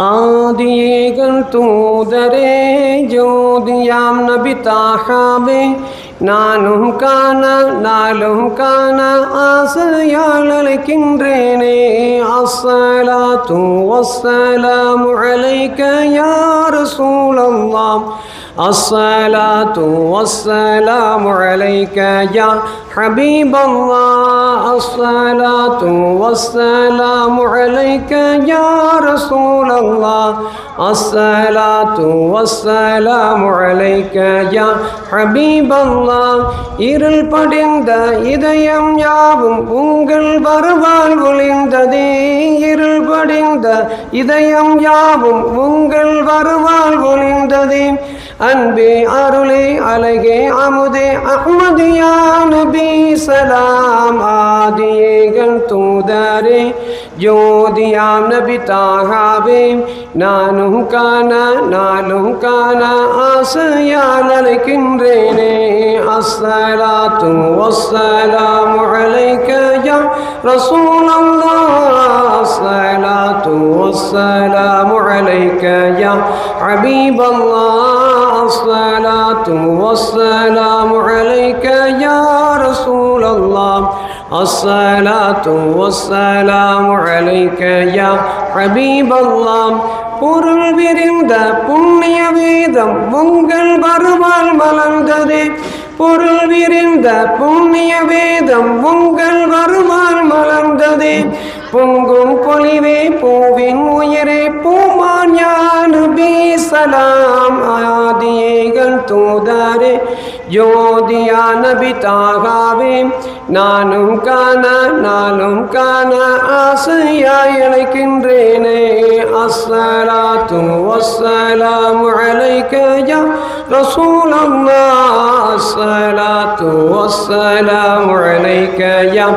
ஆதியேகன் தூதரே ஜோதியாம் நபி தாகாவே நானும் காண நாளும் காண ஆசையால் அழைக்கின்றேனே. அஸ்ஸலாத்து வஸ்ஸலாமு அலைக யா ரசூலல்லாஹ். அஸ்ஸலாத்து வஸ்ஸலாமு அலைக யா ஹபீபல்லாஹ். அஸ்ஸலாத்து வஸ்ஸலாமு அலைக யா ரசூலல்லாஹ். அஸ்ஸலாத்து வஸ்ஸலாமு அலைக யா ஹபீபல்லாஹ். இருள் படிந்த இதயம் யாவும் உங்கள் வரவால் ஒளிந்ததே. இருள் படிந்த இதயம் யாவும் உங்கள் வரவால் ஒளிந்ததே. அன்பே அருளே அழகே அமுதே அஹ்மது யா நபி சலாம். ஆதியேகன் தூதரே ஜோதியாம் நபி தாகாவே நானும் காண நாளும் காண ஆசையால் அழைக்கின்றேனே. அஸ்ஸலாத்து வஸ்ஸலாமு அலைக யா ரசூலல்லாஹ். அஸ்ஸலாத்து வஸ்ஸலாமு அலைக யா ஹபீபல்லாஹ். الصلاة والسلام عليك يا رسول الله. الصلاة والسلام عليك يا حبيب الله. பொருள் விரிந்த புண்ணிய வேதம் உங்கள் வருவால் மலர்ந்ததே. பொருள் விரிந்த புண்ணிய வேதம் உங்கள் வருவால் மலர்ந்ததே. பொங்கும் பொலிவே பூவின் உயிரே பூமான் யா நபி சலாம். ஆதியேகன் தூதரே ஜோதியா நபி தாகாவே நானும் காண நாளும் காண ஆசையாய் அழைக்கின்றேனே. அஸ்ஸலாத்து வஸ்ஸலாமு அலைக யா ரசூலல்லாஹ். அஸ்ஸலாத்து வஸ்ஸலாமு அலைக யா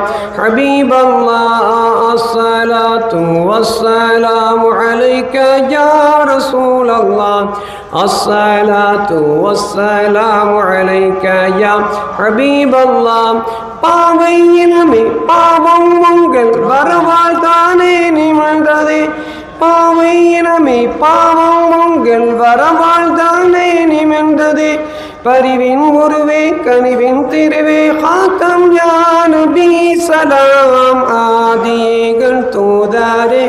ஹபீபல்லாஹ். அஸ்ஸலாத்து வஸ்ஸலாமு அலைக யா ரசூலல்லாஹ். அஸ்ஸலாத்து வஸ்ஸலாமு அலைக யா ஹபீபல்லாஹ். பாவை இனமே பாவம் உங்கள் வரவால் தானே நிமிர்ந்ததே. பாவை இனமே பாவம் உங்கள் வரவால் தானே நிமிர்ந்ததே. பரிவின் உருவே கனிவின் திருவே ஹாத்தம் யா நபி சலாம். ஆதியேகன் தூதரே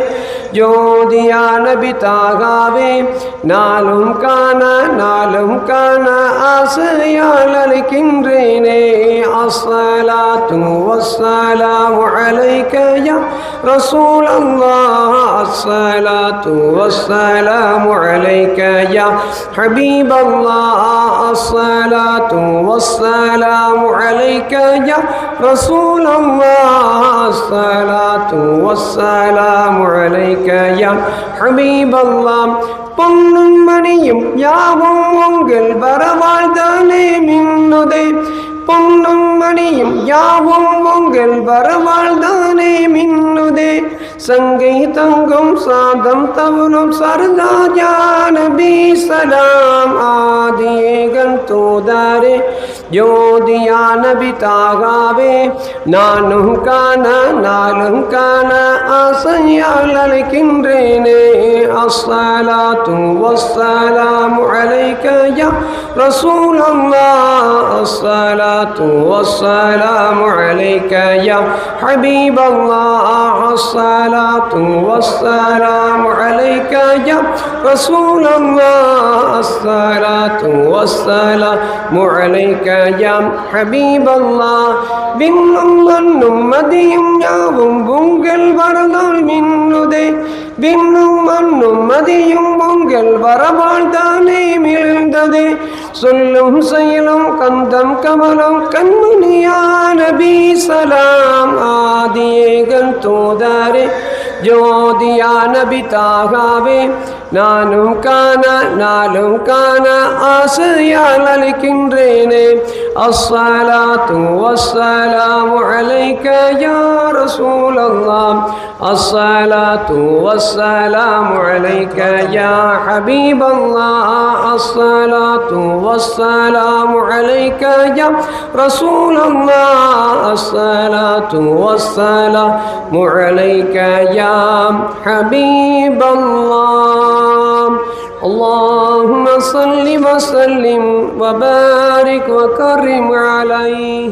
ஜோதியா நபி தாகாவே நாளும் காண நாளும் காண ஆசையால் அழைக்கின்றேனே. அஸ்ஸலாத்து வஸ்ஸலாமு அலைக யா ரசூலல்லாஹ். அஸ்ஸலாத்து வஸ்ஸலாமு அலைக யா ஹபீபல்லாஹ். அஸ்ஸலாத்து வஸ்ஸலாமு அலைக யா ரசூலல்லாஹ். அஸ்ஸலாத்து வஸ்ஸலாமு அலைக யா ஹபீபல்லாஹ். பொன்னும் மணியும் யாவும் உங்கள் வரவால் தானே மின்னுதே. பொன்னும் மணியும் யாவும் உங்கள் வரவால் தானே மின்னுதே. சங்கை தங்கும் சாதம் தவறும் சர்தார் நபி சலாம். ஆதியேகன் தூதரே ஜோதியா நபி தாகாவே நானும் காண நாளும் காண ஆசையால் அழைக்கின்றேனே. அஸ்ஸலாத்து வஸ்ஸலாமு அலைக யா ரசூலல்லாஹ். அஸ்ஸலாத்து வஸ்ஸலாமு அலைக யா ஹபீபல்லாஹ். அஸ்ஸலாத்து வஸ்ஸலாமு அலைக யா ரசூலல்லாஹ். அஸ்ஸலாத்து வஸ்ஸலாமு அலைக யா ஹபீபல்லாஹ். விண்ணும் மண்ணும் மதியும் யாவும் உங்கள் வரதால் மின்னுதே. விண்ணும் மண்ணும் மதியும் உங்கள் வரவால் தானே மிழ்ந்ததே. சொல்லும் செயலும் கந்தம் கமலம் கண்மணியா நபி சலாம். ஆதியேகன் தூதரே ஜோதியா நபி தாகாவே நானும் காண நாளும் காண ஆசையால் அழைக்கின்றேனே. அஸ்ஸலாத்து வஸ்ஸலாமு அலைக யா ரசூலல்லாஹ். الصلاة والسلام عليك يا حبيب الله الصلاة والسلام عليك يا رسول الله الصلاة والسلام عليك يا يا حبيب الله اللهم صل وسلم وبارك وكرم عليه.